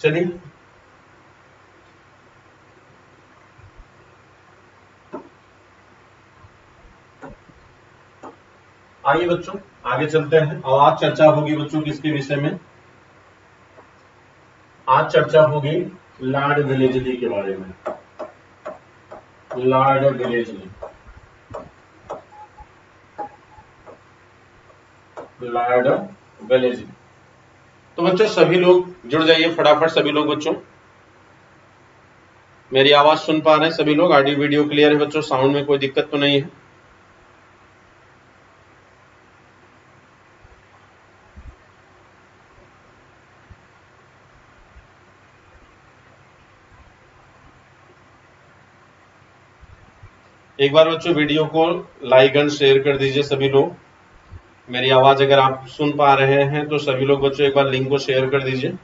चलिए आइए बच्चों आगे चलते हैं। और आज चर्चा होगी बच्चों किसके विषय में? आज चर्चा होगी लॉर्ड वेलेस्ली के बारे में। Lord Wellesley, Lord Wellesley. तो बच्चों सभी लोग जुड़ जाइए फटाफट। सभी लोग बच्चों मेरी आवाज सुन पा रहे हैं? सभी लोग ऑडियो वीडियो क्लियर है बच्चों? साउंड में कोई दिक्कत तो नहीं है? एक बार बच्चों वीडियो को लाइक एंड शेयर कर दीजिए सभी लोग। मेरी आवाज अगर आप सुन पा रहे हैं तो सभी लोग बच्चों एक बार लिंक को शेयर कर दीजिए।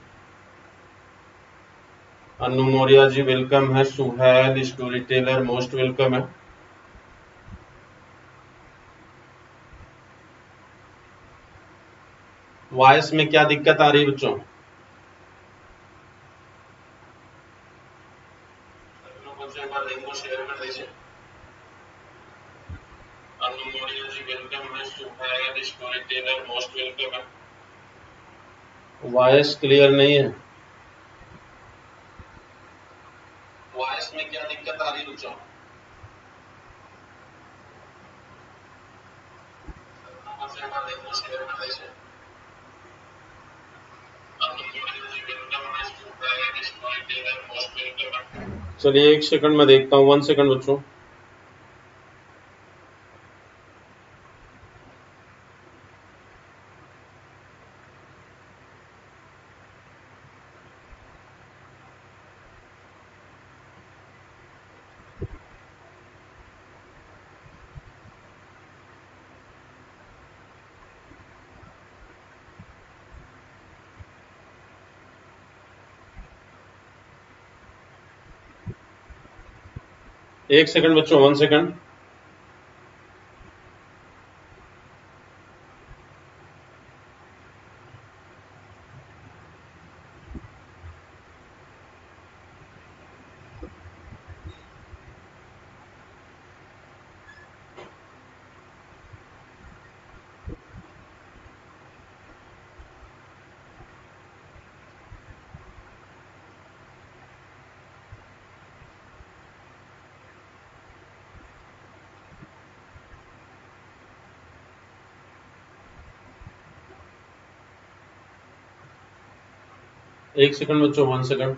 अनु मौर्या जी वेलकम है। Suhail story teller most welcome है। वॉइस में क्या दिक्कत आ रही है बच्चों? सभी लोग बच्चों एक बार लिंक को शेयर कर दीजिए। अनु मौर्या जी वेलकम है। Suhail story teller most welcome है। वॉइस क्लियर नहीं है। वॉइस में क्या दिक्कत आ रही है बच्चों? चलिए एक सेकंड में देखता हूँ। 1 सेकंड बच्चों। एक सेकंड बच्चों, 1 सेकंड। एक सेकंड बच्चों, 1 second.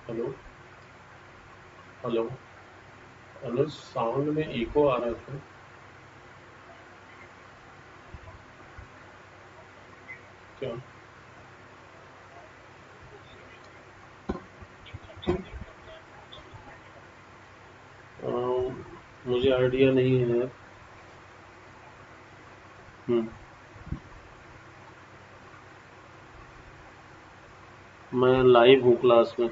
Hello hello hello, sound में इको आ रहा था। क्या? मुझे आइडिया नहीं है। मैं लाइव हूँ क्लास में।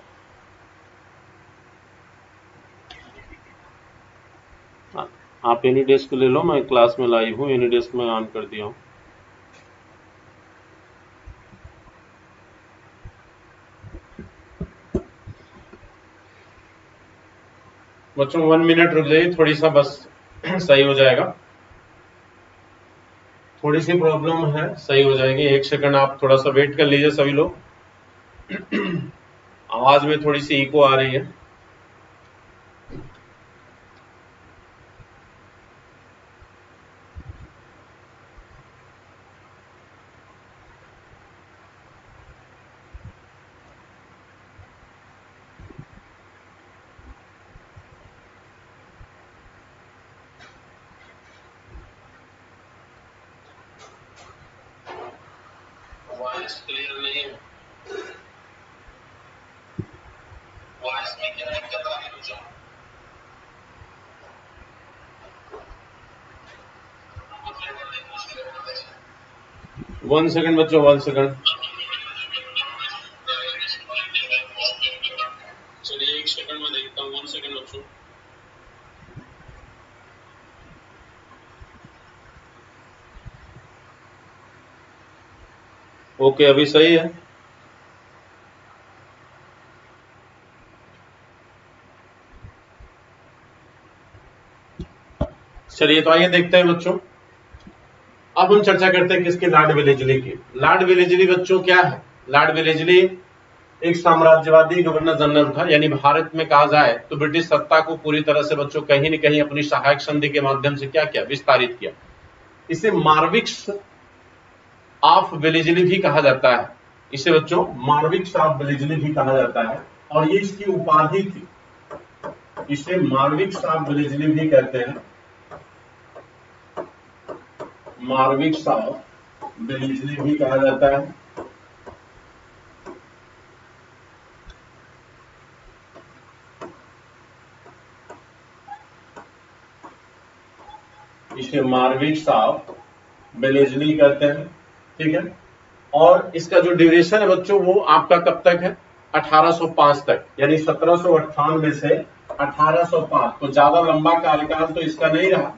आप एनी डेस्क ले लो, मैं क्लास में लाइव हूँ। एनी डेस्क में ऑन कर दिया हूँ। बच्चों 1 मिनट रुक जाइए, थोड़ी सा बस सही हो जाएगा। थोड़ी सी प्रॉब्लम है, सही हो जाएगी। 1 सेकंड आप थोड़ा सा वेट कर लीजिए सभी लोग। आवाज में थोड़ी सी इको आ रही है। वॉइस क्लियर नहीं है। वॉइस में क्या दिक्कत आ रही है बच्चों? 1 सेकंड बच्चों, 1 सेकंड। चलिए 1 सेकंड में देखते सेकंड बच्चों। ओके, अभी सही है। चलिए तो आइए देखते हैं बच्चों। अब हम चर्चा करते हैं किसके, लॉर्ड वेलेस्ली की। लॉर्ड वेलेस्ली बच्चों क्या है? लॉर्ड वेलेस्ली एक साम्राज्यवादी गवर्नर जनरल था, यानी भारत में कहा जाए तो ब्रिटिश सत्ता को पूरी तरह से बच्चों कहीं न कहीं अपनी सहायक संधि के माध्यम से क्या किया, विस्तारित किया। इसे मार्विक्स ऑफ वेलेस्ली भी कहा जाता है। इसे बच्चों मार्विक्स ऑफ वेलेस्ली भी कहा जाता है और ये इसकी उपाधि थी। इसे मार्विक्स ऑफ वेलेस्ली भी कहते हैं, मार्विक्स ऑफ वेलेस्ली भी कहा जाता है। इसे मार्विक्स ऑफ वेलेस्ली कहते हैं, ठीक है। और इसका जो ड्यूरेशन है बच्चों वो आपका कब तक है, 1805 तक, यानी 1798 से 1805। तो ज्यादा लंबा कार्यकाल तो इसका नहीं रहा।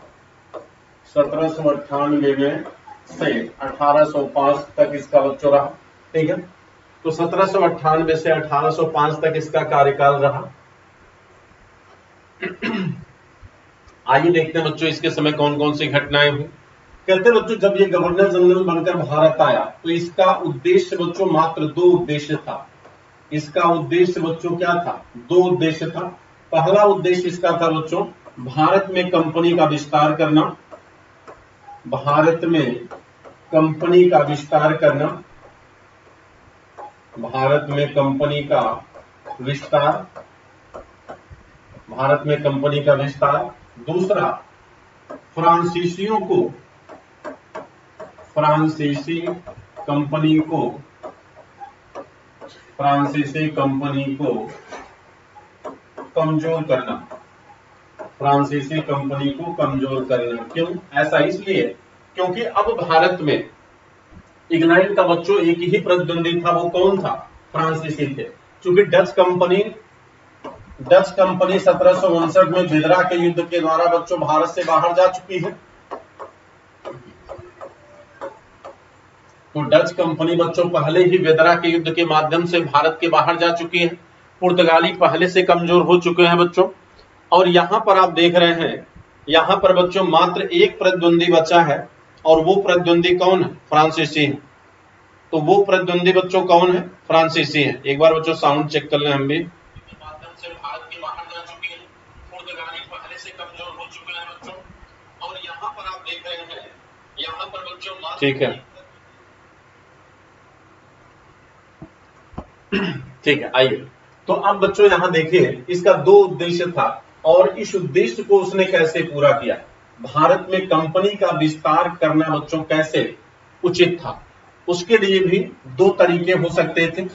1798 में से 1805 तक इसका बच्चों रहा, ठीक है। तो 1798 से 1805 तक इसका कार्यकाल रहा। आइए देखते हैं बच्चों इसके समय कौन कौन सी घटनाएं हुई। कहते हैं बच्चों जब ये गवर्नर जनरल बनकर भारत आया तो इसका उद्देश्य बच्चों मात्र 2 उद्देश्य था। इसका उद्देश्य बच्चों क्या था, 2 उद्देश्य था। पहला उद्देश्य इसका था बच्चों भारत में कंपनी का विस्तार करना, भारत में कंपनी का विस्तार करना, भारत में कंपनी का विस्तार, भारत में कंपनी का विस्तार। दूसरा, फ्रांसीसियों को, फ्रांसीसी कंपनी को, फ्रांसीसी कंपनी को कमजोर करना, फ्रांसीसी कंपनी को कमजोर करना। क्यों ऐसा? इसलिए क्योंकि अब भारत में इंग्लैंड का बच्चों एक ही प्रतिद्वंदी था, वो कौन था, फ्रांसीसी थे। क्योंकि डच कंपनी 1759 में बिदरा के युद्ध के द्वारा बच्चों भारत से बाहर जा चुकी है। तो डच कंपनी बच्चों पहले ही बिदरा के युद्ध के माध्यम से भारत के बाहर जा चुकी है। पुर्तगाली पहले से कमजोर हो चुके हैं बच्चों। और यहां पर आप देख रहे हैं, यहां पर बच्चों मात्र एक प्रतिद्वंदी बचा है और वो प्रतिद्वंदी कौन है, फ्रांसीसी है। तो वो प्रतिद्वंदी बच्चों कौन है, फ्रांसीसी है। एक बार बच्चों साउंड चेक कर लें हम भी। माध्यम से भारत के बाहर जा चुकी है, पुर्तगाली पहले से कमजोर हो चुके हैं बच्चों। और यहां पर आप देख रहे हैं, यहां पर बच्चों, ठीक है ठीक है। आइए तो अब बच्चों यहां देखिए, इसका 2 उद्देश्य था और इस उद्देश्य को उसने कैसे पूरा किया। भारत में कंपनी का विस्तार करना बच्चों कैसे उचित था, उसके लिए भी 2 तरीके हो सकते थे।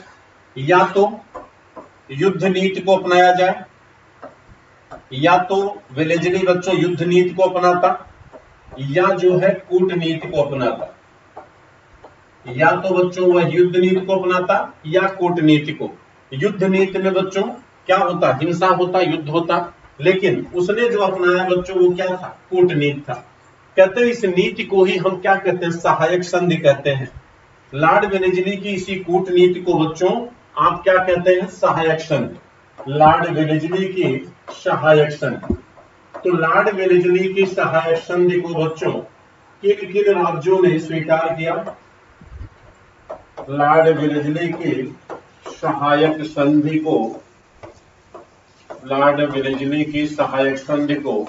या तो युद्ध नीति को अपनाया जाए, या तो वेलेस्ली बच्चों युद्ध नीति को अपनाता, या जो है कूटनीति को अपनाता। या तो बच्चों वह युद्ध नीति को अपनाता या कूटनीति को। युद्ध नीति में बच्चों क्या होता, हिंसा होता, युद्ध होता। लेकिन उसने जो अपनाया बच्चों वो क्या था, कूटनीति था। कहते हैं इस नीति को ही हम क्या कहते हैं, सहायक संधि कहते हैं। लॉर्ड वेलेस्ली की इसी कूटनीति को बच्चों आप क्या कहते हैं, सहायक संधि। लॉर्ड वेलेस्ली की सहायक संधि। तो लॉर्ड वेलेस्ली की सहायक संधि को बच्चों किन किन राज्यों ने स्वीकार किया, लॉर्ड वेलेस्ली की सहायक संधि को, लॉर्ड वेलेस्ली की सहायक संधि को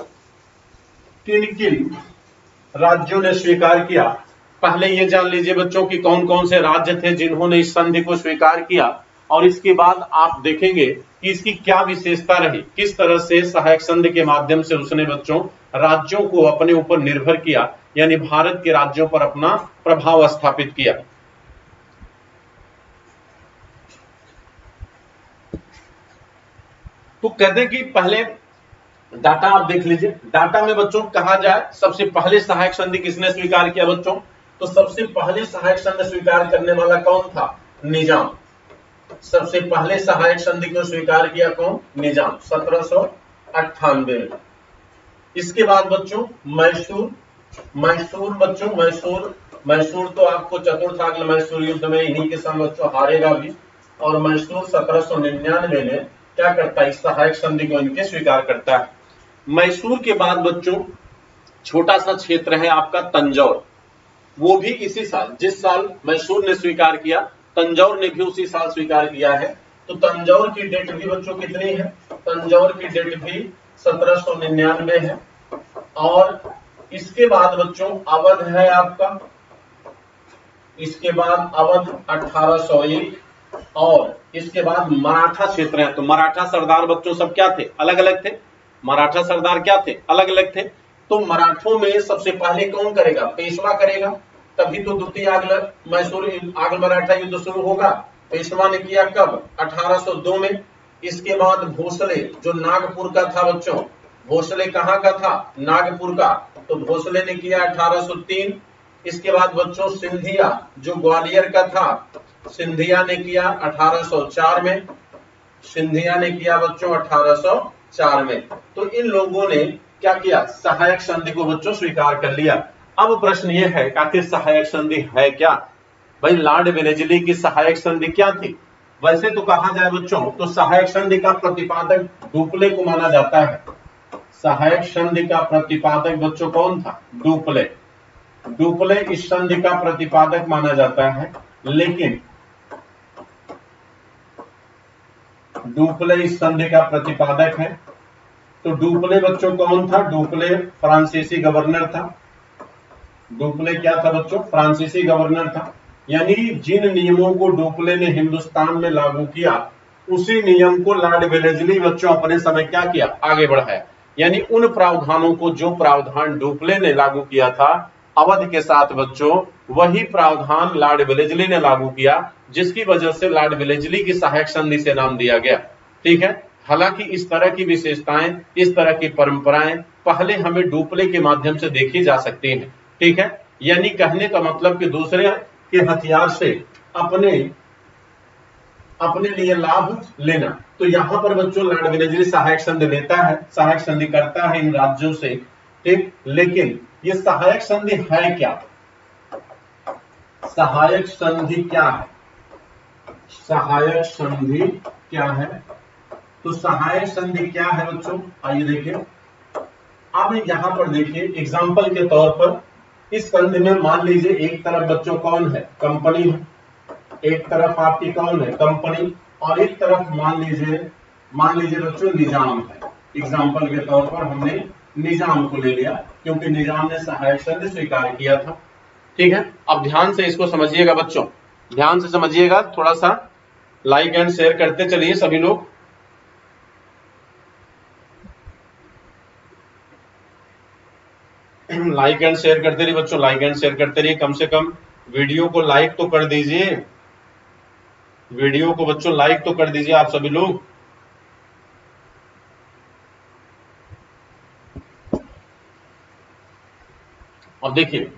किन किन राज्यों ने स्वीकार किया। पहले ये जान लीजिए बच्चों कि कौन कौन से राज्य थे जिन्होंने इस संधि को स्वीकार किया, और इसके बाद आप देखेंगे कि इसकी क्या विशेषता रही, किस तरह से सहायक संधि के माध्यम से उसने बच्चों राज्यों को अपने ऊपर निर्भर किया, यानी भारत के राज्यों पर अपना प्रभाव स्थापित किया। तो कहते कि पहले डाटा आप देख लीजिए। डाटा में बच्चों कहा जाए सबसे पहले सहायक संधि किसने स्वीकार किया बच्चों, तो सबसे पहले सहायक संधि स्वीकार करने वाला कौन था, निजाम। सबसे पहले सहायक संधि को स्वीकार किया कौन? निजाम, 1798 में। इसके बाद बच्चों मैसूर, मैसूर तो आपको चतुर्थ मैसूर युद्ध में इन्हीं के संग बच्चों हारेगा भी, और मैसूर 1799 में क्या करता है? इस सहायक संधि को इनके स्वीकार करता है। मैसूर के बाद बच्चों छोटा सा क्षेत्र है आपका तंजौर, वो भी इसी साल, जिस साल मैसूर ने स्वीकार किया, तंजौर ने भी उसी साल स्वीकार किया है। तो तंजौर की डेट भी बच्चों कितनी है? तंजौर की डेट भी 1799 है। और इसके बाद बच्चों अवध है आपका, इसके बाद अवध 1801, और इसके बाद मराठा क्षेत्र है। तो मराठा सरदार बच्चों सब क्या थे? अलग अलग थे। मराठा सरदार क्या थे? अलग अलग थे। तो मराठों में सबसे पहले कौन करेगा? पेशवा करेगा, तभी तो द्वितीय मैसूर आंग्ल मराठा युद्ध शुरू होगा। पेशवा ने किया कब? 1802 में। इसके बाद भोसले, जो नागपुर का था बच्चों, भोसले कहाँ का था? नागपुर का, तो भोसले ने किया 1803। इसके बाद बच्चों सिंधिया, जो ग्वालियर का था, सिंधिया ने किया 1804 में। सिंधिया ने किया बच्चों 1804 में। तो इन लोगों ने क्या किया? सहायक संधि को बच्चों स्वीकार कर लिया। अब प्रश्न ये है कि आखिर सहायक संधि है क्या? भाई लॉर्ड वेलेस्ली की सहायक संधि क्या थी? वैसे तो कहा जाए बच्चों तो सहायक संधि का प्रतिपादक डुप्ले को माना जाता है। सहायक संधि का प्रतिपादक बच्चों कौन था? डुप्ले। डुप्ले इस संधि का प्रतिपादक माना जाता है, लेकिन डुप्ले इस संधि का प्रतिपादक है। तो डुप्ले बच्चों कौन था? डुप्ले फ्रांसीसी गवर्नर था। डुप्ले क्या था बच्चों? फ्रांसीसी गवर्नर था। यानी जिन नियमों को डुप्ले ने हिंदुस्तान में लागू किया, उसी नियम को लॉर्ड वेलेस्ली बच्चों अपने समय क्या किया? आगे बढ़ाया। यानी उन प्रावधानों को, जो प्रावधान डुप्ले ने लागू किया था अवध के साथ बच्चों, वही प्रावधान लॉर्ड वेलेस्ली ने लागू किया, जिसकी वजह से लॉर्ड वेलेस्ली की सहायक संधि से नाम दिया गया। ठीक है। हालांकि इस तरह की विशेषताएं, इस तरह की परंपराएं पहले हमें डुप्ले के माध्यम से देखी जा सकती हैं। ठीक है। यानी कहने का मतलब कि दूसरे के हथियार से अपने लिए लाभ लेना। तो यहां पर बच्चों लॉर्ड वेलेस्ली सहायक संधि लेता है, सहायक संधि करता है इन राज्यों से। ठीक। लेकिन ये सहायक संधि है क्या? सहायक संधि क्या है? सहायक संधि क्या है? तो सहायक संधि क्या है बच्चों? आइए देखिए। अब यहां पर देखिए एग्जांपल के तौर पर, इस संधि में मान लीजिए एक तरफ बच्चों कौन है? कंपनी है। एक तरफ आपकी कौन है? कंपनी। और एक तरफ मान लीजिए बच्चों निजाम है। एग्जांपल के तौर पर हमने निजाम को ले लिया, क्योंकि निजाम ने सहायक संधि स्वीकार किया था। ठीक है। अब ध्यान से इसको समझिएगा बच्चों, ध्यान से समझिएगा। थोड़ा सा लाइक एंड शेयर करते चलिए सभी लोग। लाइक एंड शेयर करते रहिए बच्चों, लाइक एंड शेयर करते रहिए। कम से कम वीडियो को लाइक तो कर दीजिए, वीडियो को बच्चों लाइक तो कर दीजिए आप सभी लोग। अब देखिए,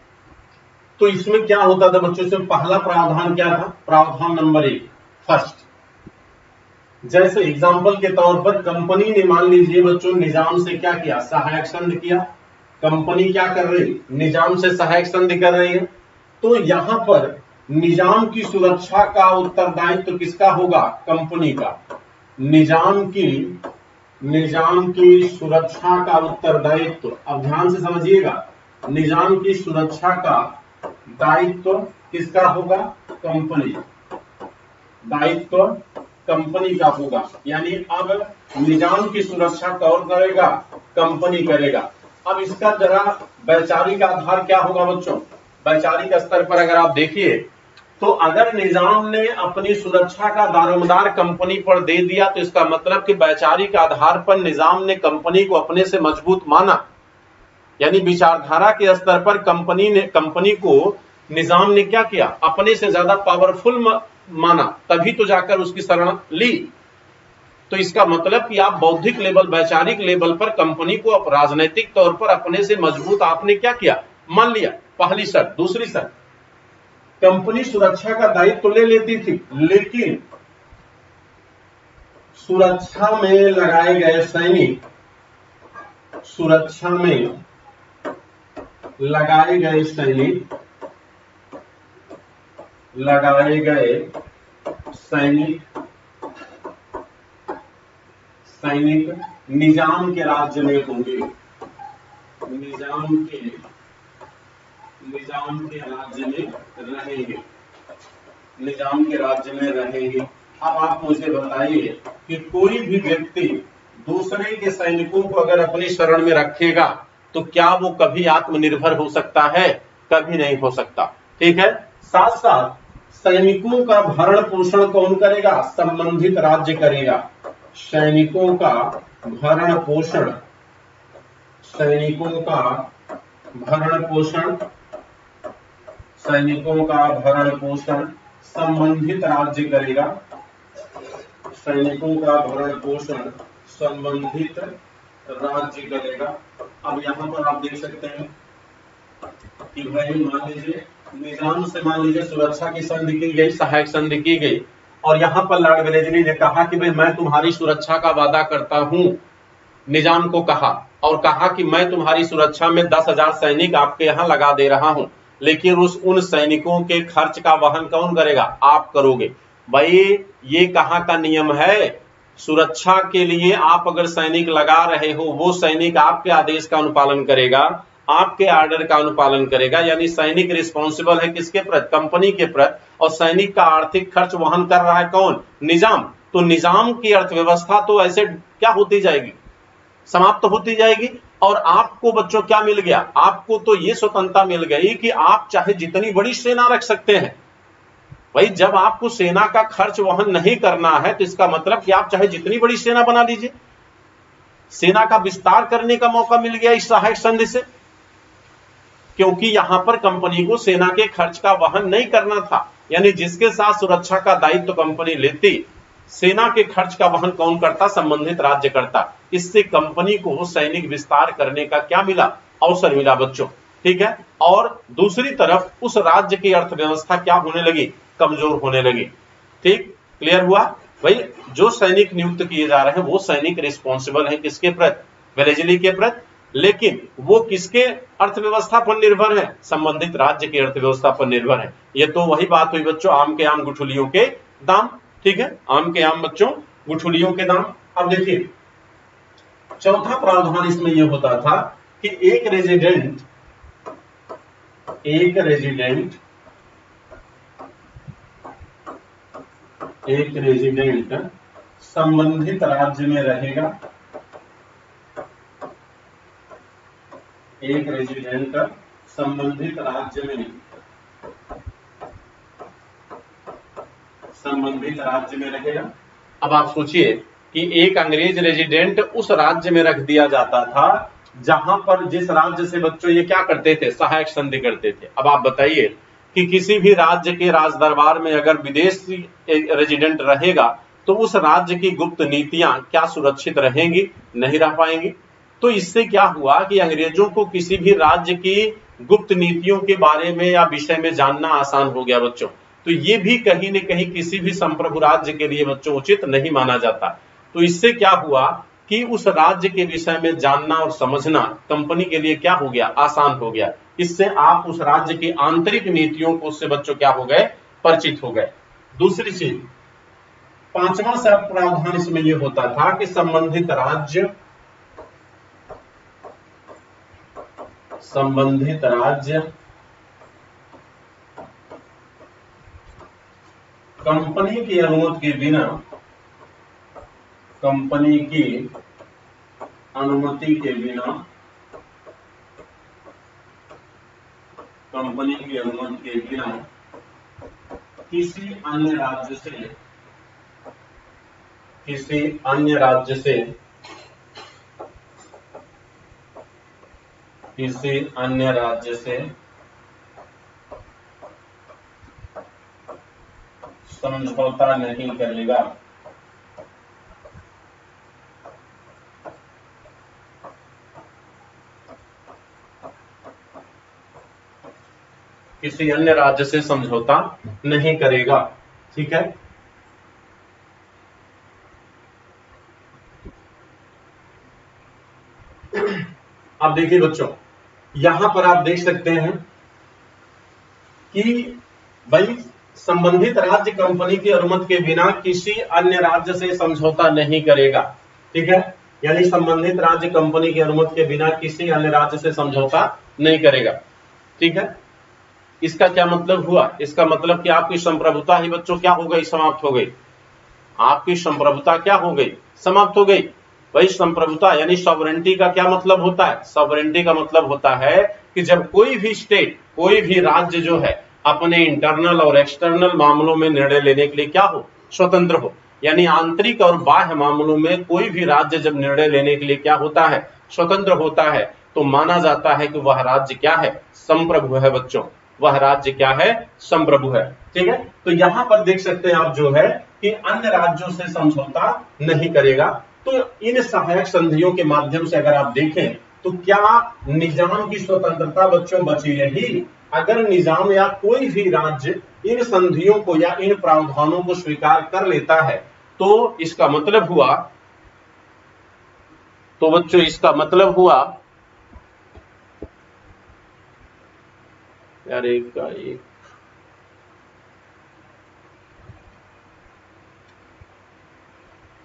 तो इसमें क्या होता था बच्चों? इसमें पहला प्रावधान क्या था? प्रावधान नंबर 1 फर्स्ट। जैसे एग्जांपल के तौर पर कंपनी ने मान लीजिए बच्चों निजाम से क्या किया? सहायक संधि किया। कंपनी क्या कर रही? निजाम से सहायक संधि कर रही है। तो यहां पर निजाम की सुरक्षा का उत्तरदायित्व किसका होगा? कंपनी का। निजाम की सुरक्षा का उत्तरदायित्व, अब ध्यान से समझिएगा, निजाम की सुरक्षा का दायित्व किसका होगा? कंपनी। दायित्व कंपनी का होगा। यानी अब निजाम की सुरक्षा कौन करेगा? कंपनी करेगा। अब इसका जरा वैचारिक आधार क्या होगा बच्चों? वैचारिक स्तर पर अगर आप देखिए, तो अगर निजाम ने अपनी सुरक्षा का दारोमदार कंपनी पर दे दिया, तो इसका मतलब कि वैचारिक आधार पर निजाम ने कंपनी को अपने से मजबूत माना। यानी विचारधारा के स्तर पर कंपनी को निजाम ने क्या किया? अपने से ज्यादा पावरफुल माना, तभी तो जाकर उसकी शरण ली। तो इसका मतलब कि आप बौद्धिक लेवल, वैचारिक लेवल पर कंपनी को राजनीतिक तौर पर अपने से मजबूत आपने क्या किया? मान लिया। पहली शर्त। दूसरी शर्त, कंपनी सुरक्षा का दायित्व ले लेती थी, लेकिन सुरक्षा में लगाए गए सैनिक, सुरक्षा में लगाए गए सैनिक, लगाए गए सैनिक, सैनिक निजाम के राज्य में होंगे, निजाम के राज्य में रहेंगे, निजाम के राज्य में रहेंगे। अब आप मुझे बताइए कि कोई भी व्यक्ति दूसरे के सैनिकों को अगर अपनी शरण में रखेगा तो क्या वो कभी आत्मनिर्भर हो सकता है? कभी नहीं हो सकता। ठीक है, साथ साथ सैनिकों का भरण पोषण कौन करेगा? संबंधित राज्य करेगा। सैनिकों का भरण पोषण, सैनिकों का भरण पोषण, सैनिकों का भरण पोषण संबंधित राज्य करेगा, सैनिकों का भरण पोषण संबंधित राज्य करेगा। अब यहाँ पर आप देख सकते हैं कि भाई मान लीजिए निजाम से मान लीजिए सुरक्षा की संधि की गई, सहायक संधि की गई, और यहाँ पर लॉर्ड वेलेस्ली ने कहा कि भाई मैं तुम्हारी सुरक्षा का वादा करता हूं, निजाम को कहा, और कहा कि मैं तुम्हारी सुरक्षा में 10,000 सैनिक आपके यहाँ लगा दे रहा हूं, लेकिन उन सैनिकों के खर्च का वहन कौन करेगा? आप करोगे। भाई ये कहाँ का नियम है? सुरक्षा के लिए आप अगर सैनिक लगा रहे हो, वो सैनिक आपके आदेश का अनुपालन करेगा, आपके आर्डर का अनुपालन करेगा, यानी सैनिक रिस्पॉन्सिबल है किसके प्रति? कंपनी के प्रति, और सैनिक का आर्थिक खर्च वहन कर रहा है कौन? निजाम। तो निजाम की अर्थव्यवस्था तो ऐसे क्या होती जाएगी? समाप्त होती जाएगी। और आपको बच्चों क्या मिल गया? आपको तो ये स्वतंत्रता मिल गई कि आप चाहे जितनी बड़ी सेना रख सकते हैं। भाई जब आपको सेना का खर्च वहन नहीं करना है तो इसका मतलब कि आप चाहे जितनी बड़ी सेना बना लीजिए। सेना का विस्तार करने का मौका मिल गया इस सहायक संधि से, क्योंकि यहां पर कंपनी को सेना के खर्च का वहन नहीं करना था। यानी जिसके साथ सुरक्षा का दायित्व कंपनी लेती, सेना के खर्च का वहन कौन करता? संबंधित राज्य करता। इससे कंपनी को सैनिक विस्तार करने का क्या मिला? अवसर मिला बच्चों। ठीक है, और दूसरी तरफ उस राज्य की अर्थव्यवस्था क्या होने लगी? कमजोर होने लगी। ठीक, क्लियर हुआ? भाई जो सैनिक नियुक्त किए जा रहे हैं वो सैनिक रिस्पॉन्सिबल है किसके प्रति? वेलेस्ली के प्रति, लेकिन वो किसके अर्थव्यवस्था पर निर्भर है? संबंधित राज्य की अर्थव्यवस्था पर निर्भर है। ये तो वही बात हुई बच्चों, आम के आम गुठलियों के दाम। ठीक है, आम के आम बच्चों गुठलियों के दाम। अब देखिए चौथा प्रावधान इसमें यह होता था कि एक रेजिडेंट संबंधित राज्य में रहेगा, एक रेजिडेंट संबंधित राज्य में रहेगा। अब आप सोचिए कि एक अंग्रेज रेजिडेंट उस राज्य में रख दिया जाता था जहां पर, जिस राज्य से बच्चों ये क्या करते थे? सहायक संधि करते थे। अब आप बताइए कि किसी भी राज्य के राज दरबार में अगर विदेशी रेजिडेंट रहेगा तो उस राज्य की गुप्त नीतियां क्या सुरक्षित रहेंगी? नहीं रह पाएंगी। तो इससे क्या हुआ कि अंग्रेजों को किसी भी राज्य की गुप्त नीतियों के बारे में या विषय में जानना आसान हो गया बच्चों। तो ये भी कहीं न कहीं किसी भी संप्रभु राज्य के लिए बच्चों उचित नहीं माना जाता। तो इससे क्या हुआ कि उस राज्य के विषय में जानना और समझना कंपनी के लिए क्या हो गया? आसान हो गया। इससे आप उस राज्य की आंतरिक नीतियों को उससे बच्चों क्या हो गए? परिचित हो गए। दूसरी चीज, पांचवा प्रावधान इसमें यह होता था कि संबंधित राज्य कंपनी की अनुमति के बिना, कंपनी की अनुमति के बिना किसी अन्य राज्य से समझौता नहीं करेगा। किसी अन्य राज्य से समझौता नहीं करेगा। ठीक है, अब देखिए बच्चों, यहां पर आप देख सकते हैं कि भाई संबंधित राज्य कंपनी की अनुमति के बिना किसी अन्य राज्य से समझौता नहीं करेगा। ठीक है, यानी संबंधित राज्य कंपनी की अनुमति के बिना किसी अन्य राज्य से समझौता नहीं करेगा। ठीक है, इसका क्या मतलब हुआ? इसका मतलब कि आपकी संप्रभुता ही बच्चों क्या हो गई? समाप्त हो गई। आपकी संप्रभुता क्या हो गई? समाप्त हो गई। भाई संप्रभुता यानी सॉवरेंटी का क्या मतलब होता है? सॉवरेंटी का मतलब होता है कि जब कोई भी स्टेट, कोई भी राज्य जो है अपने इंटरनल और एक्सटर्नल मामलों में निर्णय लेने के लिए क्या हो? स्वतंत्र हो। यानी आंतरिक और बाह्य मामलों में कोई भी राज्य जब निर्णय लेने के लिए क्या होता है? स्वतंत्र होता है, तो माना जाता है कि वह राज्य क्या है? संप्रभु है बच्चों। वह राज्य क्या है? संप्रभु है। ठीक है, तो यहां पर देख सकते हैं आप जो है कि अन्य राज्यों से समझौता नहीं करेगा। तो इन सहायक संधियों के माध्यम से अगर आप देखें तो क्या निजाम की स्वतंत्रता बच्चों बची रही? अगर निजाम या कोई भी राज्य इन संधियों को या इन प्रावधानों को स्वीकार कर लेता है तो इसका मतलब हुआ, तो बच्चों इसका मतलब हुआ यार एक